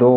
2।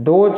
2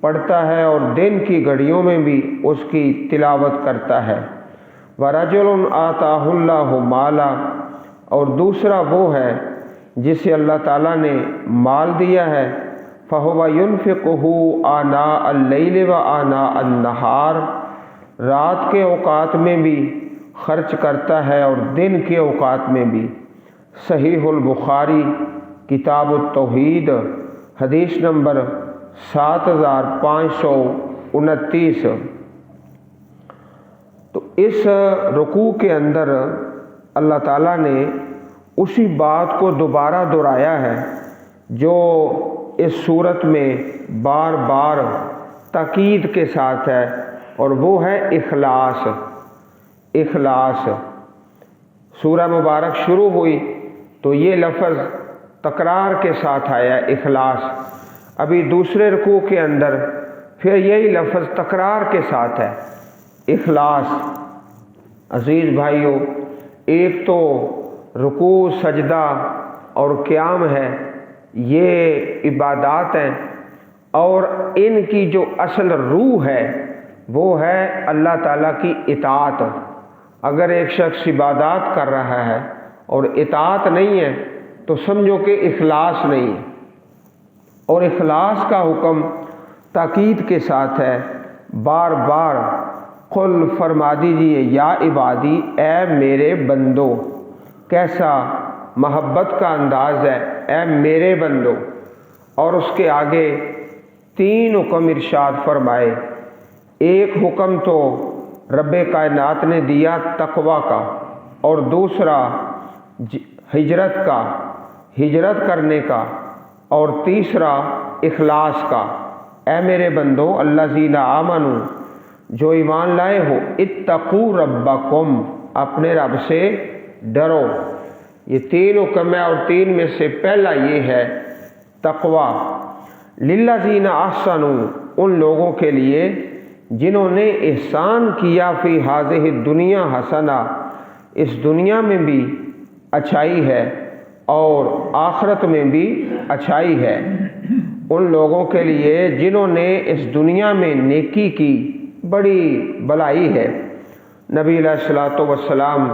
پڑھتا ہے اور دن کی گھڑیوں میں بھی اس کی تلاوت کرتا ہے۔ وَرَجُلٌ آتَاهُ اللَّهُ مَالًا، اور دوسرا وہ ہے جسے اللہ تعالیٰ نے مال دیا ہے، فَهُوَ يُنْفِقُهُ آنَاءَ اللَّيْلِ وَآنَاءَ النَّهَارِ، رات کے اوقات میں بھی خرچ کرتا ہے اور دن کے اوقات میں بھی۔ صحیح البخاری کتاب التوحید حدیث نمبر 7529۔ تو اس رکوع کے اندر اللہ تعالیٰ نے اسی بات کو دوبارہ دہرایا ہے جو اس صورت میں بار بار تاکید کے ساتھ ہے، اور وہ ہے اخلاص۔ اخلاص سورہ مبارک شروع ہوئی تو یہ لفظ تکرار کے ساتھ آیا، اخلاص۔ ابھی دوسرے رکوع کے اندر پھر یہی لفظ تکرار کے ساتھ ہے، اخلاص۔ عزیز بھائیو، ایک تو رکوع، سجدہ اور قیام ہے، یہ عبادات ہیں، اور ان کی جو اصل روح ہے وہ ہے اللہ تعالیٰ کی اطاعت۔ اگر ایک شخص عبادات کر رہا ہے اور اطاعت نہیں ہے تو سمجھو کہ اخلاص نہیں ہے، اور اخلاص کا حکم تاکید کے ساتھ ہے، بار بار قل فرما دیجئے یا عبادی، اے میرے بندو۔ کیسا محبت کا انداز ہے، اے میرے بندو۔ اور اس کے آگے 3 حکم ارشاد فرمائے۔ ایک حکم تو رب کائنات نے دیا تقوی کا، اور دوسرا ہجرت کا، ہجرت کرنے کا، اور تیسرا اخلاص کا۔ اے میرے بندو، الذین آمنوا، جو ایمان لائے ہو، اتقوا ربکم، اپنے رب سے ڈرو۔ یہ 3 حکم ہے، اور 3 میں سے پہلا یہ ہے تقوی۔ للذین احسنوا، ان لوگوں کے لیے جنہوں نے احسان کیا، فی ہذہ الدنیا حسنہ، اس دنیا میں بھی اچھائی ہے اور آخرت میں بھی اچھائی ہے۔ ان لوگوں کے لیے جنہوں نے اس دنیا میں نیکی کی، بڑی بھلائی ہے۔ نبی علیہ الصلوۃ والسلام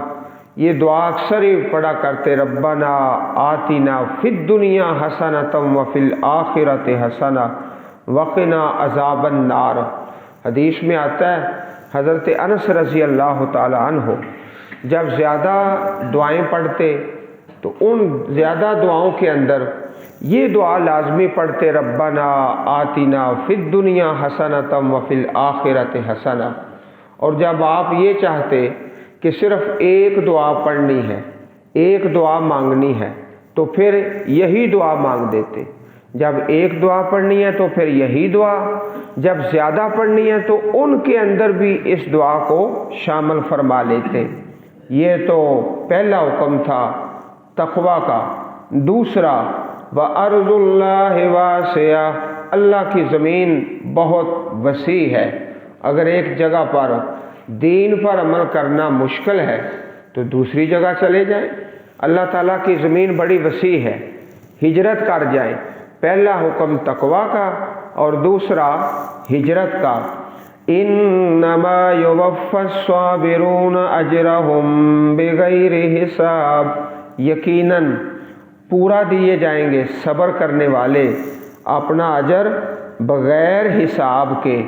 یہ دعا اکثر ہی پڑھا کرتے، ربنا آتنا فی الدنیا حسنۃ وفی الآخرۃ حسنۃ وقنا عذاب النار۔ حدیث میں آتا ہے، حضرت انس رضی اللہ تعالی عنہ جب زیادہ دعائیں پڑھتے تو ان زیادہ دعاؤں کے اندر یہ دعا لازمی پڑھتے، ربنا آتنا فی الدنیا حسنۃ وفی الآخرۃ حسنۃ۔ اور جب آپ یہ چاہتے کہ صرف ایک دعا پڑھنی ہے، ایک دعا مانگنی ہے، تو پھر یہی دعا مانگ دیتے۔ جب ایک دعا پڑھنی ہے تو پھر یہی دعا، جب زیادہ پڑھنی ہے تو ان کے اندر بھی اس دعا کو شامل فرما لیتے۔ یہ تو پہلا حکم تھا تقوی کا۔ دوسرا، وَأَرْضُ اللَّهِ وَاسِعَةٌ، اللہ کی زمین بہت وسیع ہے۔ اگر ایک جگہ پر دین پر عمل کرنا مشکل ہے تو دوسری جگہ چلے جائیں، اللہ تعالیٰ کی زمین بڑی وسیع ہے، ہجرت کر جائیں۔ پہلا حکم تقوی کا اور دوسرا ہجرت کا۔ انما یوفی الصابرون اجرہم بغیر حساب، یقیناً پورا دیے جائیں گے صبر کرنے والے اپنا اجر بغیر حساب کے،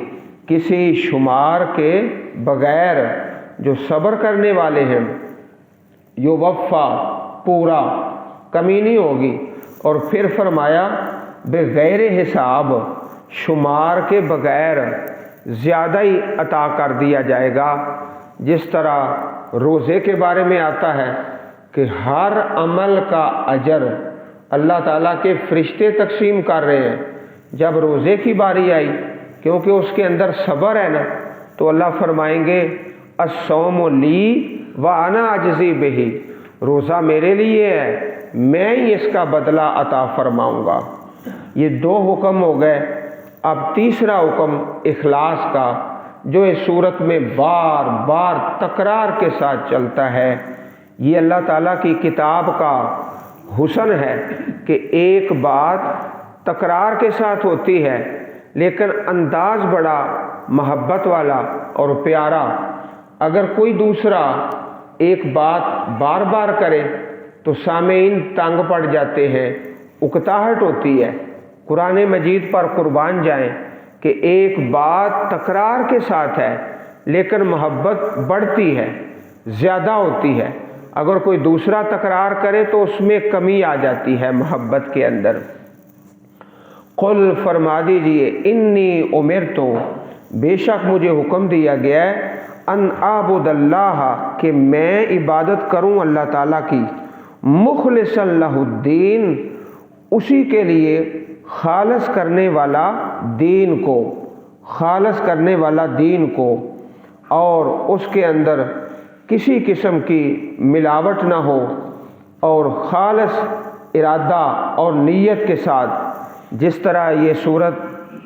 کسی شمار کے بغیر۔ جو صبر کرنے والے ہیں، یوفا، پورا، کمی نہیں ہوگی۔ اور پھر فرمایا بغیر حساب، شمار کے بغیر زیادہ ہی عطا کر دیا جائے گا۔ جس طرح روزے کے بارے میں آتا ہے کہ ہر عمل کا اجر اللہ تعالیٰ کے فرشتے تقسیم کر رہے ہیں۔ جب روزے کی باری آئی، کیونکہ اس کے اندر صبر ہے نا، تو اللہ فرمائیں گے الصوم لی وانا اجزی بہ، روزہ میرے لیے ہے، میں ہی اس کا بدلہ عطا فرماؤں گا۔ یہ 2 حکم ہو گئے۔ اب تیسرا حکم اخلاص کا، جو اس صورت میں بار بار تکرار کے ساتھ چلتا ہے۔ یہ اللہ تعالیٰ کی کتاب کا حسن ہے کہ ایک بات تکرار کے ساتھ ہوتی ہے لیکن انداز بڑا محبت والا اور پیارا۔ اگر کوئی دوسرا ایک بات بار بار کرے تو سامعین تنگ پڑ جاتے ہیں، اکتاہٹ ہوتی ہے۔ قرآن مجید پر قربان جائیں کہ ایک بات تکرار کے ساتھ ہے لیکن محبت بڑھتی ہے، زیادہ ہوتی ہے۔ اگر کوئی دوسرا تکرار کرے تو اس میں کمی آ جاتی ہے محبت کے اندر۔ قل فرما دیجئے انی امرت، بے شک مجھے حکم دیا گیا ہے، ان اعبد اللہ، کہ میں عبادت کروں اللہ تعالیٰ کی، مخلصا لہ الدین، اسی کے لیے خالص کرنے والا دین کو، خالص کرنے والا دین کو، اور اس کے اندر کسی قسم کی ملاوٹ نہ ہو، اور خالص ارادہ اور نیت کے ساتھ۔ جس طرح یہ صورت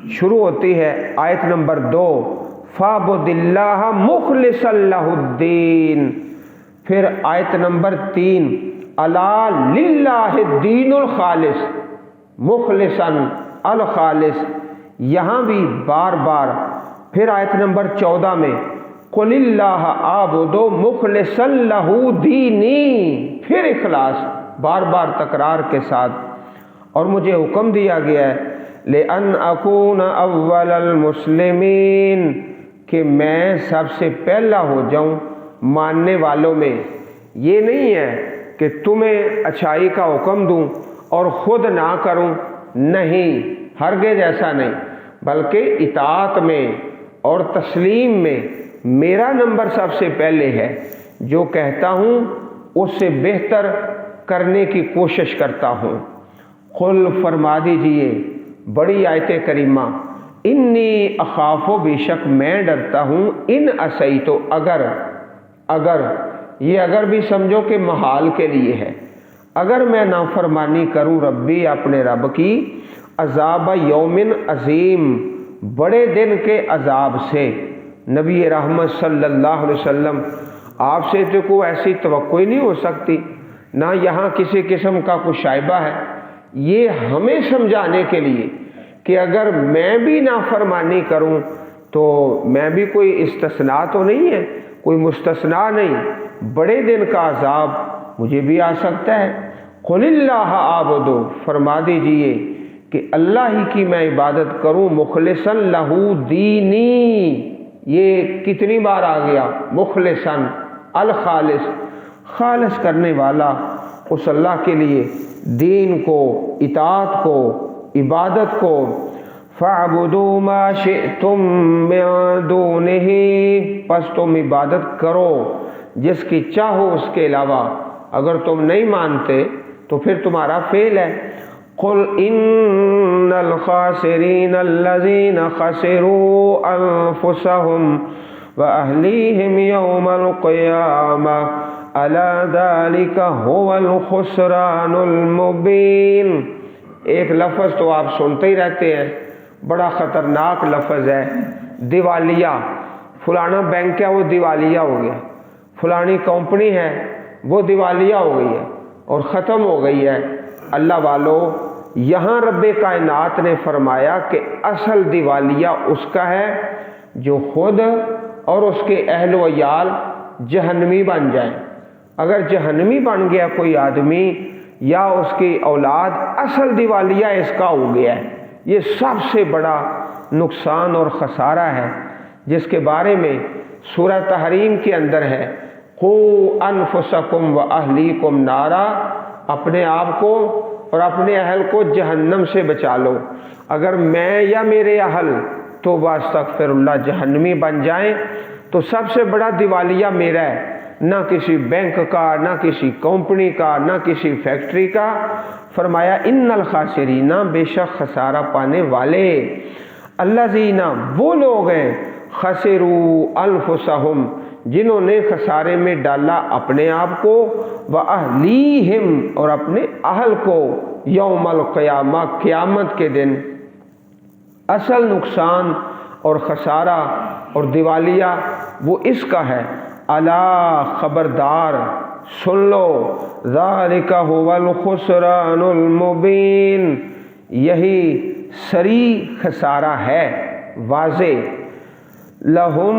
شروع ہوتی ہے آیت نمبر 2، فَاعْبُدِ اللَّهَ مُخْلِصًا لَهُ الدِّينَ، پھر آیت نمبر 3، أَلَا لِلَّهِ الدِّينُ الْخَالِص، مخلصاً الخالص، یہاں بھی بار بار۔ پھر آیت نمبر 14 میں قُلِ اللَّهَ أَعْبُدُ مُخْلِصًا لَهُ دِينِي، پھر اخلاص بار بار تکرار کے ساتھ۔ اور مجھے حکم دیا گیا ہے لِأَنْ أَكُونَ أَوَّلَ الْمُسْلِمِينَ، کہ میں سب سے پہلا ہو جاؤں ماننے والوں میں۔ یہ نہیں ہے کہ تمہیں اچھائی کا حکم دوں اور خود نہ کروں، نہیں، ہرگز ایسا نہیں، بلکہ اطاعت میں اور تسلیم میں میرا نمبر سب سے پہلے ہے۔ جو کہتا ہوں اس سے بہتر کرنے کی کوشش کرتا ہوں۔ قل فرما دیجئے، بڑی آیت کریمہ، انی اخاف، بے شک میں ڈرتا ہوں، ان عصیت، اگر یہ اگر بھی سمجھو کہ محال کے لیے ہے، اگر میں نافرمانی کروں ربی، اپنے رب کی، عذاب یوم عظیم، بڑے دن کے عذاب سے۔ نبی رحمت صلی اللہ علیہ وسلم، آپ سے تو کوئی ایسی توقع ہی نہیں ہو سکتی، نہ یہاں کسی قسم کا کوئی شائبہ ہے۔ یہ ہمیں سمجھانے کے لیے کہ اگر میں بھی نافرمانی کروں تو میں بھی کوئی استثناء تو نہیں ہے، کوئی مستثنیٰ نہیں، بڑے دن کا عذاب مجھے بھی آ سکتا ہے۔ قل اللہ اعبد، فرما دیجئے کہ اللہ ہی کی میں عبادت کروں، مخلصا لہ دینی، یہ کتنی بار آ گیا، مخلصا الخالص، خالص کرنے والا اس اللہ کے لیے دین کو، اطاعت کو، عبادت کو۔ فَاعْبُدُوا مَا شِئْتُم مِّن دُونِهِ، پس تم عبادت کرو جس کی چاہو اس کے علاوہ۔ اگر تم نہیں مانتے تو پھر تمہارا فعل ہے۔ قُلْ إِنَّ الْخَاسِرِينَ الَّذِينَ خَسِرُوا أَنفُسَهُمْ وَأَهْلِيهِمْ يَوْمَ الْقِيَامَةِ أَلَا ذَلِكَ هُوَ الْخُسْرَانُ الْمُبِينُ۔ ایک لفظ تو آپ سنتے ہی رہتے ہیں، بڑا خطرناک لفظ ہے، دیوالیہ۔ فلانا بینک ہے وہ دیوالیہ ہو گیا، فلانی کمپنی ہے وہ دیوالیہ ہو گئی ہے اور ختم ہو گئی ہے۔ اللہ والو، یہاں رب کائنات نے فرمایا کہ اصل دیوالیہ اس کا ہے جو خود اور اس کے اہل و عیال جہنمی بن جائیں۔ اگر جہنمی بن گیا کوئی آدمی یا اس کی اولاد، اصل دیوالیہ اس کا ہو گیا ہے۔ یہ سب سے بڑا نقصان اور خسارہ ہے، جس کے بارے میں سورہ تحریم کے اندر ہے، قُوا أَنفُسَكُمْ وَأَهْلِيكُمْ نَارًا، اپنے آپ کو اور اپنے اہل کو جہنم سے بچا لو۔ اگر میں یا میرے اہل توبہ استغفر اللہ جہنمی بن جائیں تو سب سے بڑا دیوالیہ میرا ہے، نہ کسی بینک کا، نہ کسی کمپنی کا، نہ کسی فیکٹری کا۔ فرمایا ان الخاسرین، بے شک خسارہ پانے والے، الذین، وہ لوگ ہیں، خسروا انفسہم، جنہوں نے خسارے میں ڈالا اپنے آپ کو، وَأَهْلِيهِمْ، اور اپنے اہل کو، یوم القیامہ، قیامت کے دن۔ اصل نقصان اور خسارہ اور دیوالیہ وہ اس کا ہے، الا، خبردار، سن لو، ذالک هو الخسران المبین، یہی سری خسارہ ہے واضح۔ لہم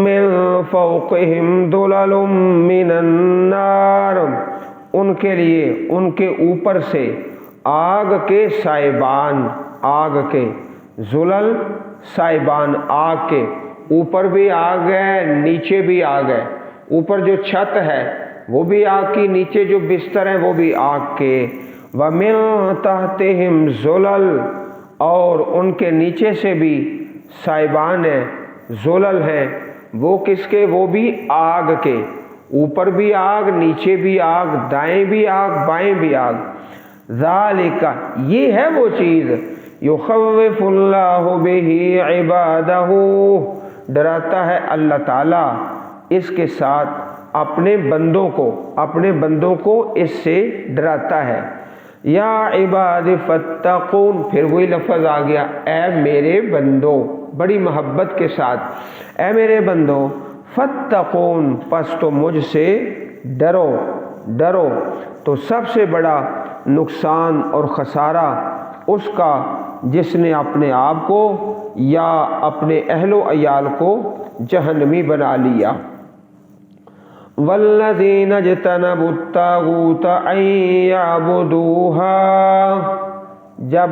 من فوقہم ظلل من النار، ان کے لیے ان کے اوپر سے آگ کے سائبان، آگ کے ظلل سائبان، آگ کے اوپر بھی آگ ہے نیچے بھی آگ ہے، اوپر جو چھت ہے وہ بھی آگ کی، نیچے جو بستر ہیں وہ بھی آگ کے۔ وَمِن تَحْتِهِمْ ظُلَلٌ، اور ان کے نیچے سے بھی سائبان ہیں، ظلل ہیں، وہ کس کے؟ وہ بھی آگ کے، اوپر بھی آگ نیچے بھی آگ، دائیں بھی آگ بائیں بھی آگ۔ ذالک، یہ ہے وہ چیز، یخوف اللہ بہ عبادہ، ڈراتا ہے اللہ تعالیٰ اس کے ساتھ اپنے بندوں کو اس سے ڈراتا ہے۔ یا عباد فاتقون، پھر وہی لفظ آ گیا، اے میرے بندو، بڑی محبت کے ساتھ، اے میرے بندو فاتقون، پس تو مجھ سے ڈرو۔ تو سب سے بڑا نقصان اور خسارہ اس کا جس نے اپنے آپ کو یا اپنے اہل و عیال کو جہنمی بنا لیا۔ والذین اجتنبوا الطاغوت ان یعبدوها، جب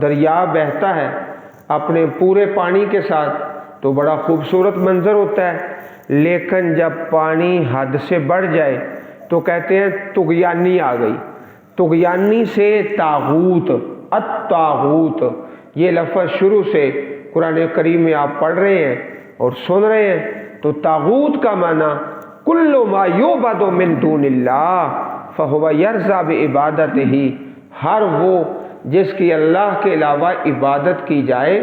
دریا بہتا ہے اپنے پورے پانی کے ساتھ تو بڑا خوبصورت منظر ہوتا ہے، لیکن جب پانی حد سے بڑھ جائے تو کہتے ہیں طغیانی آ گئی۔ طغیانی سے طاغوت، الطاغوت، یہ لفظ شروع سے قرآن کریم میں آپ پڑھ رہے ہیں اور سن رہے ہیں، تو طاغوت کا معنی کل ما یعبد من دون اللہ فہو یرضی بعبادتہ، ہر وہ جس کی اللہ کے علاوہ عبادت کی جائے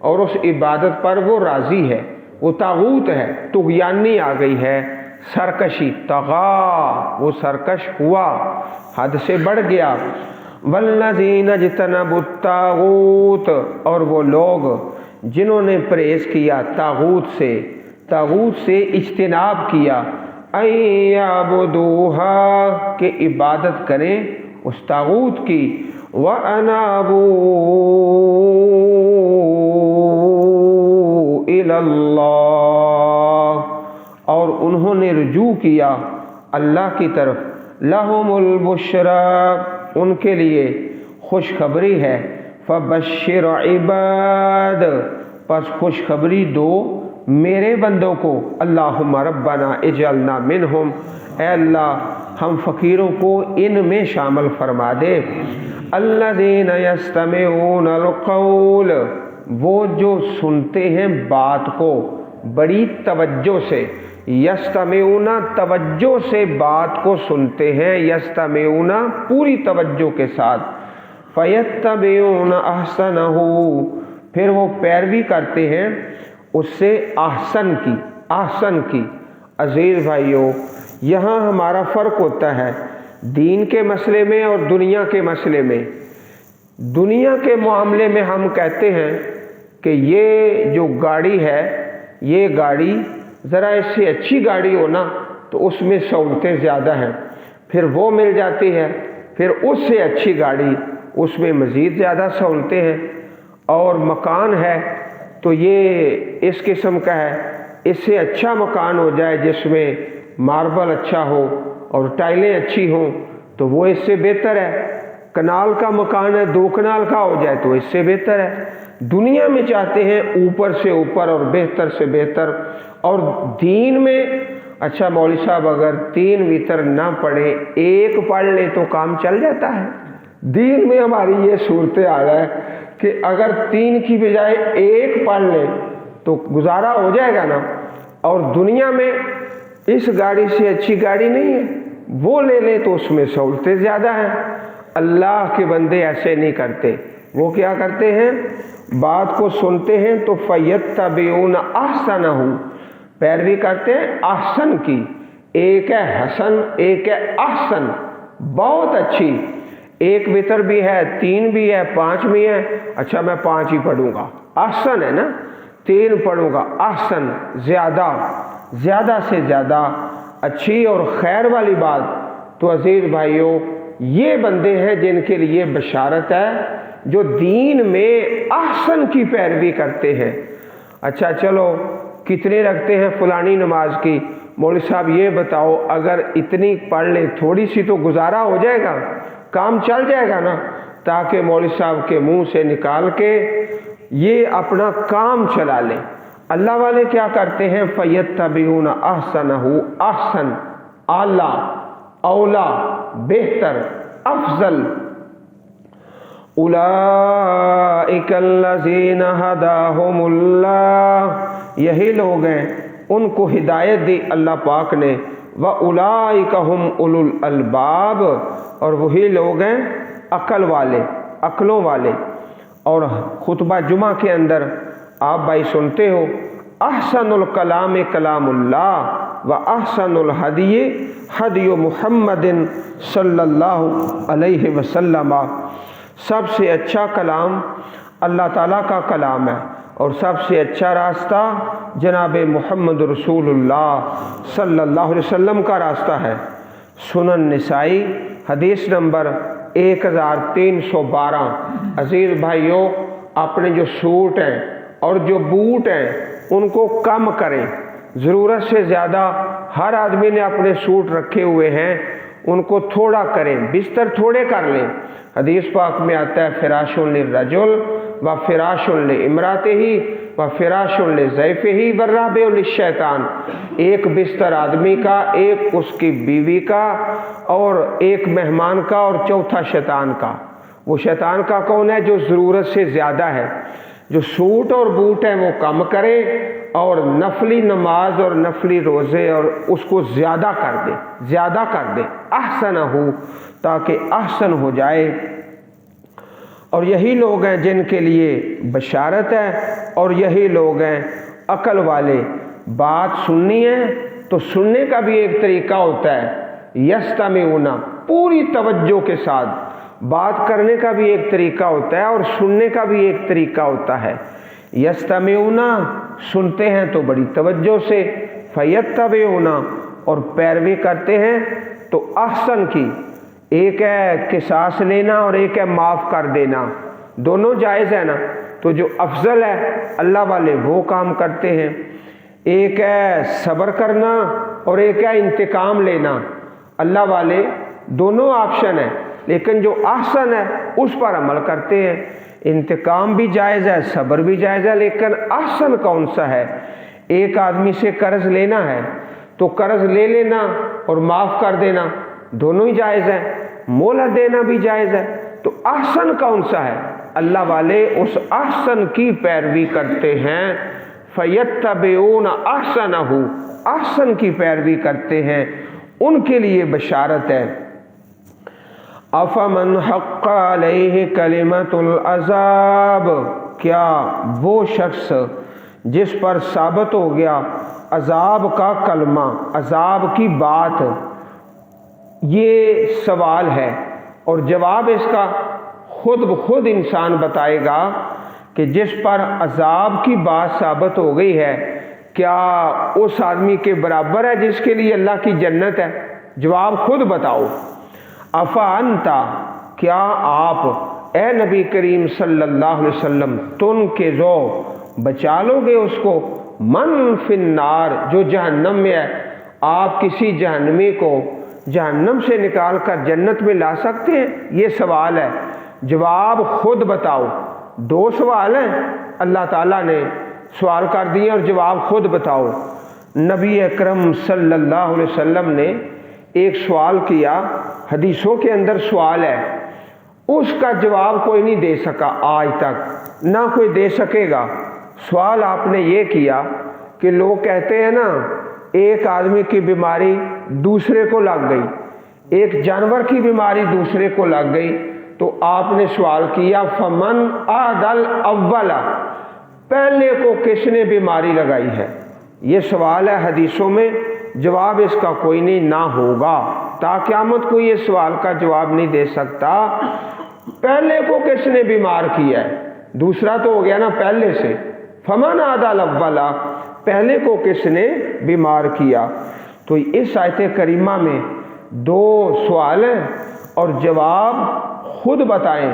اور اس عبادت پر وہ راضی ہے، وہ طاغوت ہے۔ طغیانی آ گئی ہے، سرکشی، طغا، وہ سرکش ہوا، حد سے بڑھ گیا۔ والذین اجتنبوا الطاغوت، اور وہ لوگ جنہوں نے پرہیز کیا طاغوت سے اجتناب کیا، ان یعبدوها، کہ عبادت کریں اس طاغوت کی، وَأَنَابُوا إِلَى اللَّهِ، اور انہوں نے رجوع کیا اللہ کی طرف، لَهُمُ الْبُشْرَىٰ، ان کے لیے خوشخبری ہے، فَبَشِّرْ عِبَادِ، پس خوشخبری دو میرے بندوں کو، اللہم ربنا اجعلنا منہم، اے اللہ ہم فقیروں کو ان میں شامل فرما دے۔ الذین یستمعون القول، وہ جو سنتے ہیں بات کو بڑی توجہ سے، یستمعون توجہ سے بات کو سنتے ہیں، یستمعون پوری توجہ کے ساتھ، فیتبعون احسنہ، پھر وہ پیروی کرتے ہیں اس سے احسن کی۔ عزیز بھائیوں، یہاں ہمارا فرق ہوتا ہے دین کے مسئلے میں اور دنیا کے مسئلے میں۔ دنیا کے معاملے میں ہم کہتے ہیں کہ یہ جو گاڑی ہے، یہ گاڑی ذرا اس سے اچھی گاڑی ہو نا تو اس میں سہولتیں زیادہ ہیں، پھر وہ مل جاتی ہے، پھر اس سے اچھی گاڑی اس میں مزید زیادہ سہولتیں ہیں، اور مکان ہے تو یہ اس قسم کا ہے، اس سے اچھا مکان ہو جائے جس میں ماربل اچھا ہو اور ٹائلیں اچھی ہوں تو وہ اس سے بہتر ہے۔ کنال کا مکان ہے، 2 کنال کا ہو جائے تو اس سے بہتر ہے۔ دنیا میں چاہتے ہیں اوپر سے اوپر اور بہتر سے بہتر، اور دین میں اچھا مولوی صاحب اگر 3 وتر نہ پڑھیں 1 پڑھ لیں تو کام چل جاتا ہے۔ دین میں ہماری یہ صورت حال ہے کہ اگر 3 کی بجائے 1 پڑھ لیں تو گزارا ہو جائے گا نا، اور دنیا میں اس گاڑی سے اچھی گاڑی نہیں ہے، وہ لے لیں تو اس میں سہولتیں زیادہ ہیں۔ اللہ کے بندے ایسے نہیں کرتے، وہ کیا کرتے ہیں؟ بات کو سنتے ہیں تو فیتبعون احسنہ، پیروی کرتے ہیں احسن کی۔ ایک ہے حسن، ایک ہے احسن، بہت اچھی۔ 1 وتر بھی ہے، 3 بھی ہے، 5 بھی ہے، اچھا میں 5 ہی پڑھوں گا، احسن ہے نا، 3 پڑھوں گا، احسن، زیادہ سے زیادہ اچھی اور خیر والی بات۔ تو عزیز بھائیوں، یہ بندے ہیں جن کے لیے بشارت ہے، جو دین میں احسن کی پیروی کرتے ہیں۔ اچھا چلو کتنے رکھتے ہیں فلانی نماز کی؟ مولوی صاحب یہ بتاؤ، اگر اتنی پڑھ لیں تھوڑی سی تو گزارا ہو جائے گا، کام چل جائے گا نا، تاکہ مولوی صاحب کے منہ سے نکال کے یہ اپنا کام چلا لیں۔ اللہ والے کیا کرتے ہیں؟ فَيَتَّبِعُونَ أَحْسَنَهُ، احسن، اعلیٰ، اولا، بہتر، افضل۔ اولئک الذین ھداھم اللہ، یہی لوگ ہیں ان کو ہدایت دی اللہ پاک نے، واولئک ھم اولو الالباب، اور وہی لوگ ہیں عقل والے، عقلوں والے۔ اور خطبہ جمعہ کے اندر آپ بھائی سنتے ہو، احسن الکلام کلام اللہ و احسن الہدی ہدی محمد صلی اللہ علیہ وسلم، سب سے اچھا کلام اللہ تعالیٰ کا کلام ہے، اور سب سے اچھا راستہ جناب محمد رسول اللہ صلی اللہ علیہ وسلم کا راستہ ہے۔ سنن نسائی حدیث نمبر 1312۔ عزیز بھائیوں، اپنے جو سوٹ ہیں اور جو بوٹ ہیں ان کو کم کریں، ضرورت سے زیادہ ہر آدمی نے اپنے سوٹ رکھے ہوئے ہیں، ان کو تھوڑا کریں، بستر تھوڑے کر لیں۔ حدیث پاک میں آتا ہے فراش للرجل و فراش لامرأتہ و فراش لضیفہ و رابع للشیطان، ایک بستر آدمی کا، ایک اس کی بیوی کا، اور ایک مہمان کا، اور چوتھا شیطان کا۔ وہ شیطان کا کون ہے؟ جو ضرورت سے زیادہ ہے۔ جو سوٹ اور بوٹ ہیں وہ کم کرے، اور نفلی نماز اور نفلی روزے اور اس کو زیادہ کر دے، زیادہ کر دے، احسن ہو، تاکہ احسن ہو جائے۔ اور یہی لوگ ہیں جن کے لیے بشارت ہے، اور یہی لوگ ہیں عقل والے۔ بات سننی ہے تو سننے کا بھی ایک طریقہ ہوتا ہے، یستمعون، پوری توجہ کے ساتھ۔ بات کرنے کا بھی ایک طریقہ ہوتا ہے، اور سننے کا بھی ایک طریقہ ہوتا ہے۔ یستمعون، سنتے ہیں تو بڑی توجہ سے، فیتبعون، اور پیروی کرتے ہیں تو احسن کی۔ ایک ہے قصاص لینا اور ایک ہے معاف کر دینا، دونوں جائز ہے نا، تو جو افضل ہے اللہ والے وہ کام کرتے ہیں۔ ایک ہے صبر کرنا اور ایک ہے انتقام لینا، اللہ والے دونوں آپشن ہیں، لیکن جو احسن ہے اس پر عمل کرتے ہیں۔ انتقام بھی جائز ہے، صبر بھی جائز ہے، لیکن احسن کون سا ہے؟ ایک آدمی سے قرض لینا ہے تو قرض لے لینا اور معاف کر دینا، دونوں ہی جائز ہے۔ مہلت دینا بھی جائز ہے، تو احسن کون سا ہے؟ اللہ والے اس احسن کی پیروی کرتے ہیں۔ فَيَتَّبِعُونَ أَحْسَنَهُ، احسن کی پیروی کرتے ہیں، ان کے لیے بشارت ہے۔ أَفَمَنْ حَقَّ عَلَيْهِ كَلِمَةُ الْعَذَابِ، کیا وہ شخص جس پر ثابت ہو گیا عذاب کا کلمہ، عذاب کی بات؟ یہ سوال ہے، اور جواب اس کا خود بخود انسان بتائے گا کہ جس پر عذاب کی بات ثابت ہو گئی ہے، کیا اس آدمی کے برابر ہے جس کے لیے اللہ کی جنت ہے؟ جواب خود بتاؤ۔ افانتا، کیا آپ اے نبی کریم صلی اللہ علیہ وسلم تنقذو، بچا لو گے اس کو، من فی النار، جو جہنم میں ہے؟ آپ کسی جہنمی کو جہنم سے نکال کر جنت میں لا سکتے ہیں؟ یہ سوال ہے، جواب خود بتاؤ۔ دو سوال ہیں، اللہ تعالیٰ نے سوال کر دیے اور جواب خود بتاؤ۔ نبی اکرم صلی اللہ علیہ وسلم نے ایک سوال کیا، حدیثوں کے اندر سوال ہے، اس کا جواب کوئی نہیں دے سکا آج تک، نہ کوئی دے سکے گا۔ سوال آپ نے یہ کیا کہ لوگ کہتے ہیں نا، ایک آدمی کی بیماری دوسرے کو لگ گئی، ایک جانور کی بیماری دوسرے کو لگ گئی، تو آپ نے سوال کیا فمن عادل اولا، پہلے کو کس نے بیماری لگائی ہے؟ یہ سوال ہے حدیثوں میں، جواب اس کا کوئی نہیں، نہ ہوگا، تا قیامت کو یہ سوال کا جواب نہیں دے سکتا۔ پہلے کو کس نے بیمار کیا ہے؟ دوسرا تو ہو گیا نا پہلے سے، فمن عادل اولا، پہلے کو کس نے بیمار کیا؟ تو اس آیت کریمہ میں دو سوال ہیں اور جواب خود بتائیں۔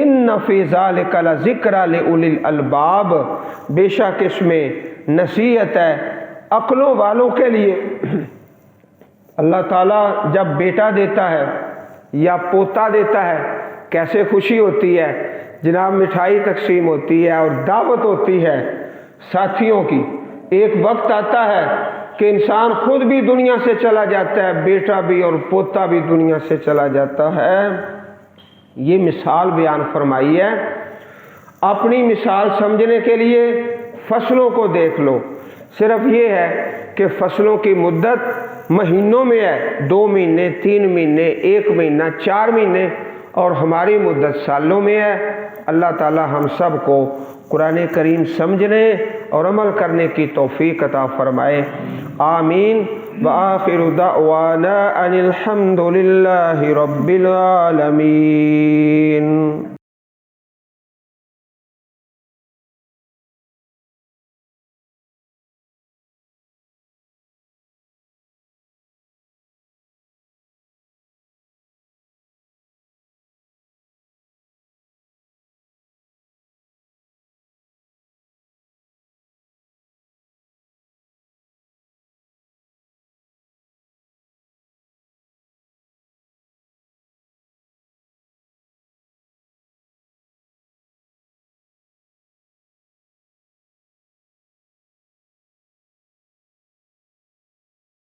ان فی ذالک لذکری لأولی الالباب، بے شک اس میں نصیحت ہے عقلوں والوں کے لیے۔ اللہ تعالیٰ جب بیٹا دیتا ہے یا پوتا دیتا ہے کیسے خوشی ہوتی ہے جناب، مٹھائی تقسیم ہوتی ہے اور دعوت ہوتی ہے ساتھیوں کی۔ ایک وقت آتا ہے کہ انسان خود بھی دنیا سے چلا جاتا ہے، بیٹا بھی اور پوتا بھی دنیا سے چلا جاتا ہے۔ یہ مثال بیان فرمائی ہے۔ اپنی مثال سمجھنے کے لیے فصلوں کو دیکھ لو، صرف یہ ہے کہ فصلوں کی مدت مہینوں میں ہے، 2 مہینے، 3 مہینے، 1 مہینہ، 4 مہینے، اور ہماری مدت سالوں میں ہے۔ اللہ تعالی ہم سب کو قرآن کریم سمجھنے اور عمل کرنے کی توفیق عطا فرمائے، آمین۔ وآخر دعوانا ان الحمد للہ رب العالمین۔